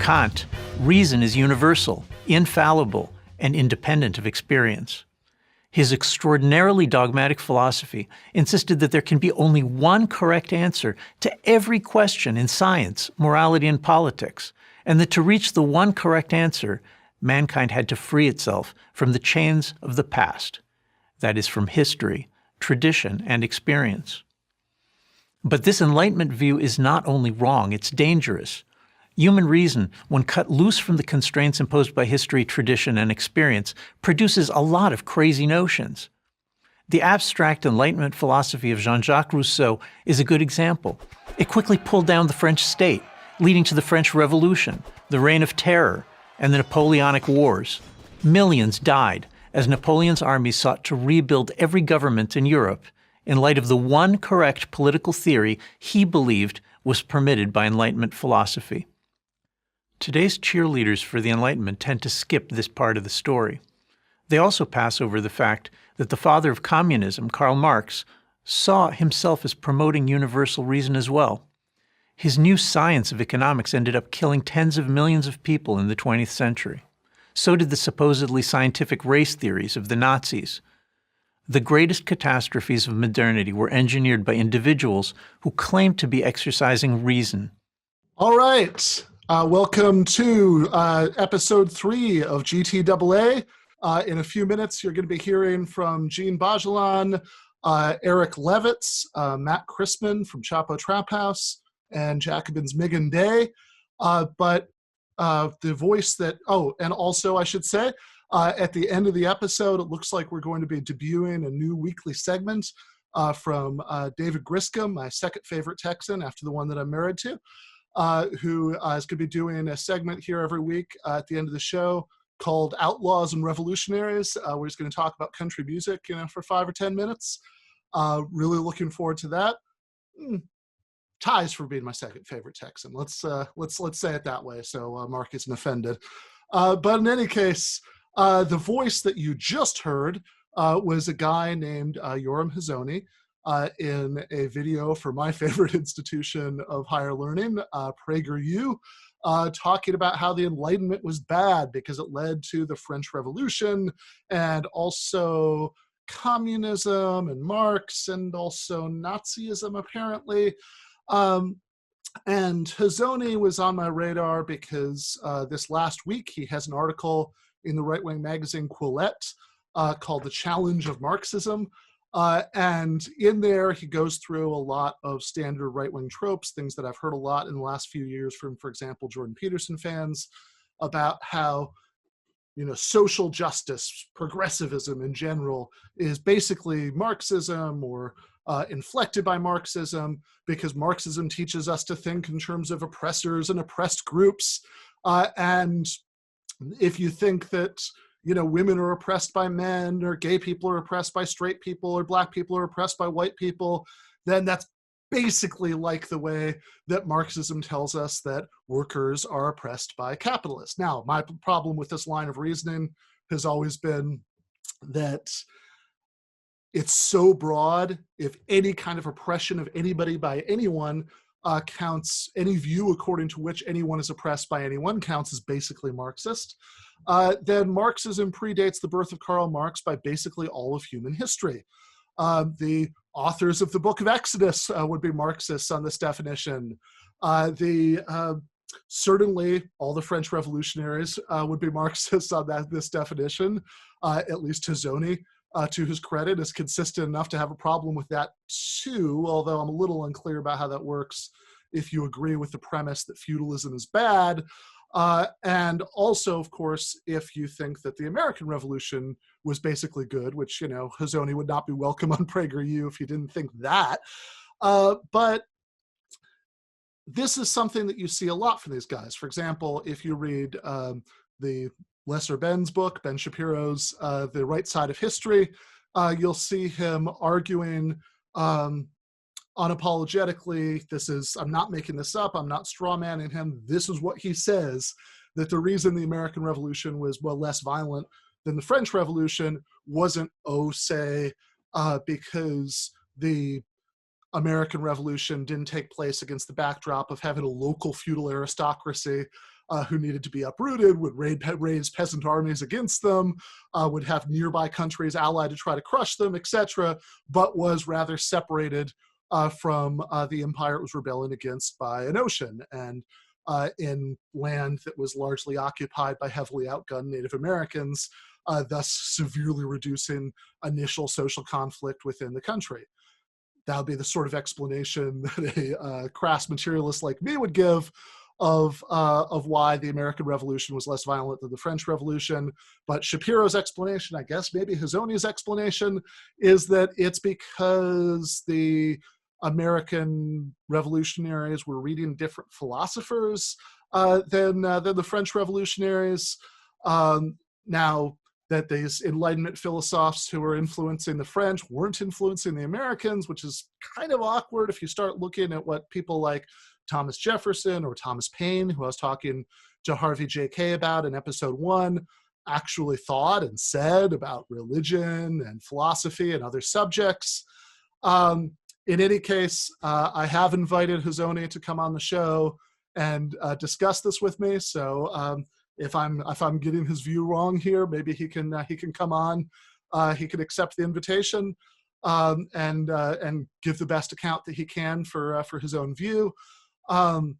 Kant, reason is universal, infallible, and independent of experience. His extraordinarily dogmatic philosophy insisted that there can be only one correct answer to every question in science, morality, and politics, and that to reach the one correct answer, mankind had to free itself from the chains of the past, that is, from history, tradition, and experience. But this Enlightenment view is not only wrong, it's dangerous. Human reason, when cut loose from the constraints imposed by history, tradition, and experience, produces a lot of crazy notions. The abstract Enlightenment philosophy of Jean-Jacques Rousseau is a good example. It quickly pulled down the French state, leading to the French Revolution, the Reign of Terror, and the Napoleonic Wars. Millions died as Napoleon's army sought to rebuild every government in Europe in light of the one correct political theory he believed was permitted by Enlightenment philosophy. Today's cheerleaders for the Enlightenment tend to skip this part of the story. They also pass over the fact that the father of communism, Karl Marx, saw himself as promoting universal reason as well. His new science of economics ended up killing tens of millions of people in the 20th century. So did the supposedly scientific race theories of the Nazis. The greatest catastrophes of modernity were engineered by individuals who claimed to be exercising reason. All right. Welcome to episode 3 of GTAA. In a few minutes, you're going to be hearing from Jean Bajalan, Eric Levitz, Matt Chrisman from Chapo Trap House, and Jacobin's Megan Day. But the voice that, and also I should say, at the end of the episode, it looks like we're going to be debuting a new weekly segment from David Griscom, my second favorite Texan after the one that I'm married to. Who is going to be doing a segment here every week at the end of the show called Outlaws and Revolutionaries. We're just going to talk about country music, for 5 or 10 minutes. Really looking forward to that. Ties for being my second favorite Texan. Let's say it that way, so Mark isn't offended. But in any case, the voice that you just heard was a guy named Yoram Hazony. In a video for my favorite institution of higher learning, Prager, talking about how the Enlightenment was bad because it led to the French Revolution and also communism and Marx and also Nazism, apparently. And Hazony was on my radar because this last week he has an article in the right-wing magazine Quillette called The Challenge of Marxism. And in there, he goes through a lot of standard right-wing tropes, things that I've heard a lot in the last few years from, for example, Jordan Peterson fans, about how, social justice, progressivism in general, is basically Marxism or inflected by Marxism, because Marxism teaches us to think in terms of oppressors and oppressed groups. And if you think that women are oppressed by men, or gay people are oppressed by straight people, or black people are oppressed by white people, then that's basically like the way that Marxism tells us that workers are oppressed by capitalists. Now, my problem with this line of reasoning has always been that it's so broad. If any kind of oppression of anybody by anyone counts, any view according to which anyone is oppressed by anyone counts as basically Marxist, then Marxism predates the birth of Karl Marx by basically all of human history. The authors of the Book of Exodus would be Marxists on this definition. Certainly all the French revolutionaries would be Marxists on this definition. At least Hazony, to his credit, is consistent enough to have a problem with that too, although I'm a little unclear about how that works if you agree with the premise that feudalism is bad. And also, of course, if you think that the American Revolution was basically good, which, Hazony would not be welcome on PragerU if you didn't think that. But this is something that you see a lot from these guys. For example, if you read the Lesser Ben's book, Ben Shapiro's The Right Side of History, you'll see him arguing unapologetically, I'm not making this up, I'm not strawmanning him, this is what he says, that the reason the American Revolution was, less violent than the French Revolution wasn't, because the American Revolution didn't take place against the backdrop of having a local feudal aristocracy who needed to be uprooted, would raise peasant armies against them, would have nearby countries allied to try to crush them, etc., but was rather separated from the empire it was rebelling against by an ocean, and in land that was largely occupied by heavily outgunned Native Americans, thus severely reducing initial social conflict within the country. That would be the sort of explanation that a crass materialist like me would give of why the American Revolution was less violent than the French Revolution. But Shapiro's explanation, I guess maybe Hazony's explanation, is that it's because the American revolutionaries were reading different philosophers than the French revolutionaries. Now, that these Enlightenment philosophers who were influencing the French weren't influencing the Americans, which is kind of awkward if you start looking at what people like Thomas Jefferson or Thomas Paine, who I was talking to Harvey J.K. about in episode 1, actually thought and said about religion and philosophy and other subjects. In any case, I have invited Hazony to come on the show and discuss this with me. So if I'm getting his view wrong here, maybe he can come on. He can accept the invitation and give the best account that he can for his own view. I'm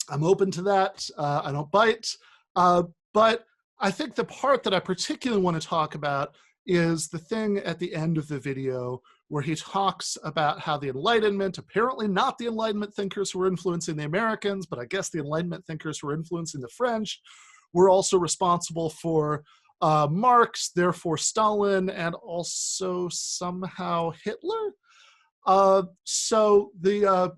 open to that. I don't bite. But I think the part that I particularly want to talk about is the thing at the end of the video where he talks about how the Enlightenment, apparently not the Enlightenment thinkers who were influencing the Americans, but I guess the Enlightenment thinkers who were influencing the French, were also responsible for Marx, therefore Stalin, and also somehow Hitler. So the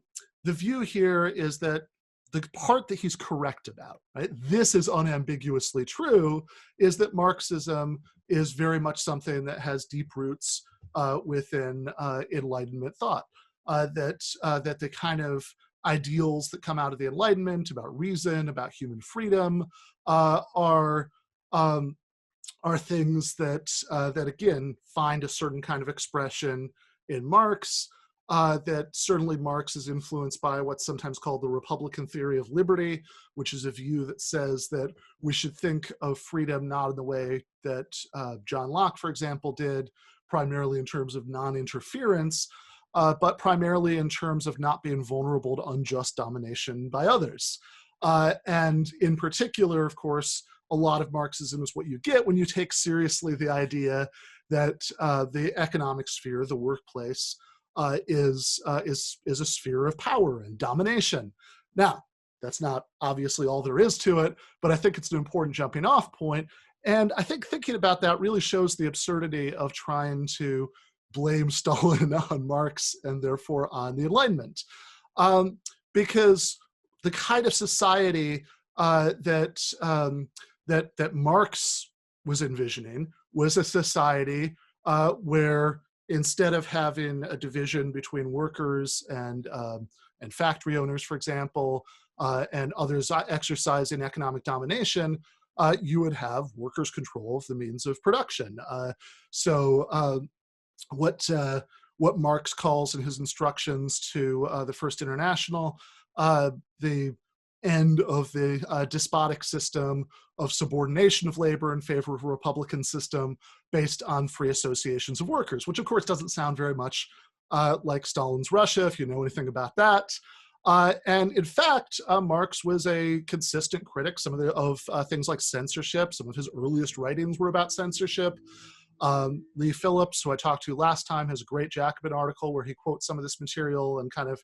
view here is that the part that he's correct about, right, this is unambiguously true, is that Marxism is very much something that has deep roots within Enlightenment thought. That the kind of ideals that come out of the Enlightenment about reason, about human freedom, are things that again find a certain kind of expression in Marx. That certainly Marx is influenced by what's sometimes called the Republican theory of liberty, which is a view that says that we should think of freedom not in the way that John Locke, for example, did, primarily in terms of non-interference, but primarily in terms of not being vulnerable to unjust domination by others. And in particular, of course, a lot of Marxism is what you get when you take seriously the idea that the economic sphere, the workplace, is a sphere of power and domination. Now, that's not obviously all there is to it, but I think it's an important jumping off point. And I think thinking about that really shows the absurdity of trying to blame Stalin on Marx and therefore on the Enlightenment. Because the kind of society that Marx was envisioning was a society where instead of having a division between workers and factory owners, for example, and others exercising economic domination, you would have workers' control of the means of production. So what Marx calls in his instructions to the First International, the end of the despotic system of subordination of labor in favor of a Republican system based on free associations of workers, which of course doesn't sound very much like Stalin's Russia, if you know anything about that. And in fact, Marx was a consistent critic of things like censorship. Some of his earliest writings were about censorship. Lee Phillips, who I talked to last time, has a great Jacobin article where he quotes some of this material and kind of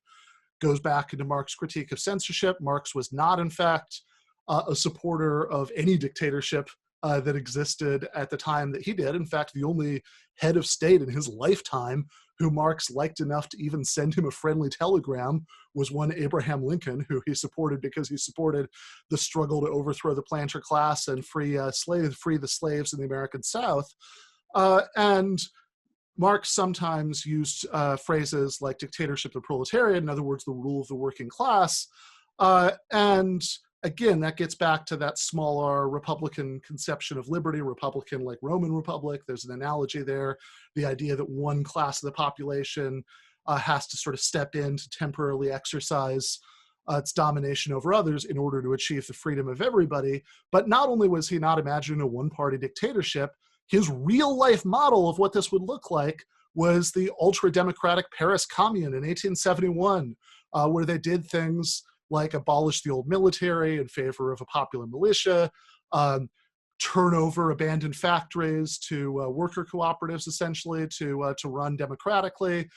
goes back into Marx's critique of censorship. Marx was not, in fact, a supporter of any dictatorship that existed at the time that he did. In fact, the only head of state in his lifetime who Marx liked enough to even send him a friendly telegram was one Abraham Lincoln, who he supported because he supported the struggle to overthrow the planter class and free the slaves in the American South. And Marx sometimes used phrases like dictatorship of the proletariat, in other words, the rule of the working class. And again, that gets back to that small r Republican conception of liberty, Republican like Roman Republic. There's an analogy there, the idea that one class of the population has to sort of step in to temporarily exercise its domination over others in order to achieve the freedom of everybody. But not only was he not imagining a one-party dictatorship, his real-life model of what this would look like was the ultra-democratic Paris Commune in 1871, where they did things like abolish the old military in favor of a popular militia, turn over abandoned factories to worker cooperatives, essentially, to run democratically,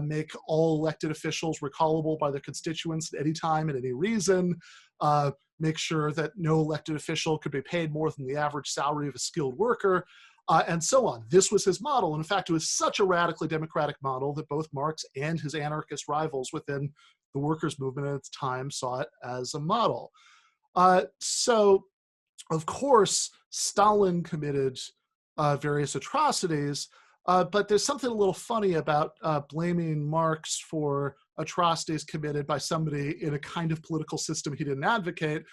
make all elected officials recallable by their constituents at any time and any reason, make sure that no elected official could be paid more than the average salary of a skilled worker, and so on. This was his model. And in fact, it was such a radically democratic model that both Marx and his anarchist rivals within the workers' movement at its time saw it as a model. So, of course, Stalin committed various atrocities, but there's something a little funny about blaming Marx for atrocities committed by somebody in a kind of political system he didn't advocate,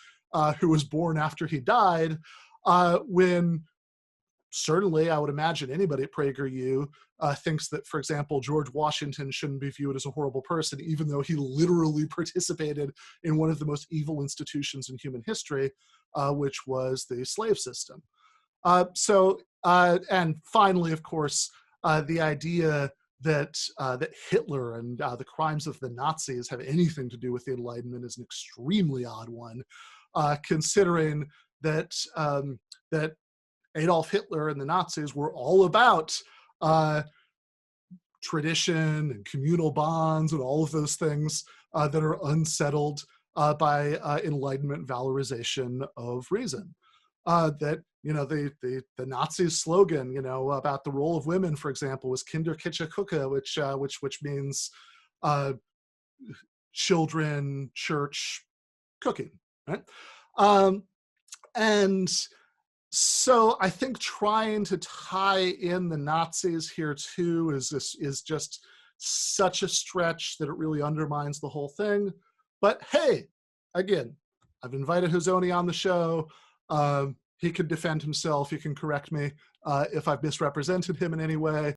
who was born after he died, when certainly I would imagine anybody at PragerU thinks that, for example, George Washington shouldn't be viewed as a horrible person, even though he literally participated in one of the most evil institutions in human history, which was the slave system. And finally, of course, the idea that Hitler and the crimes of the Nazis have anything to do with the Enlightenment is an extremely odd one, considering that that Adolf Hitler and the Nazis were all about tradition and communal bonds and all of those things that are unsettled by Enlightenment valorization of reason. That, you know, the Nazis' slogan, you know, about the role of women, for example, was Kinder Kitche Kuche, which means children, church, cooking, right? And so I think trying to tie in the Nazis here too is just such a stretch that it really undermines the whole thing. But hey, again, I've invited Hazony on the show. He can defend himself. He can correct me if I've misrepresented him in any way.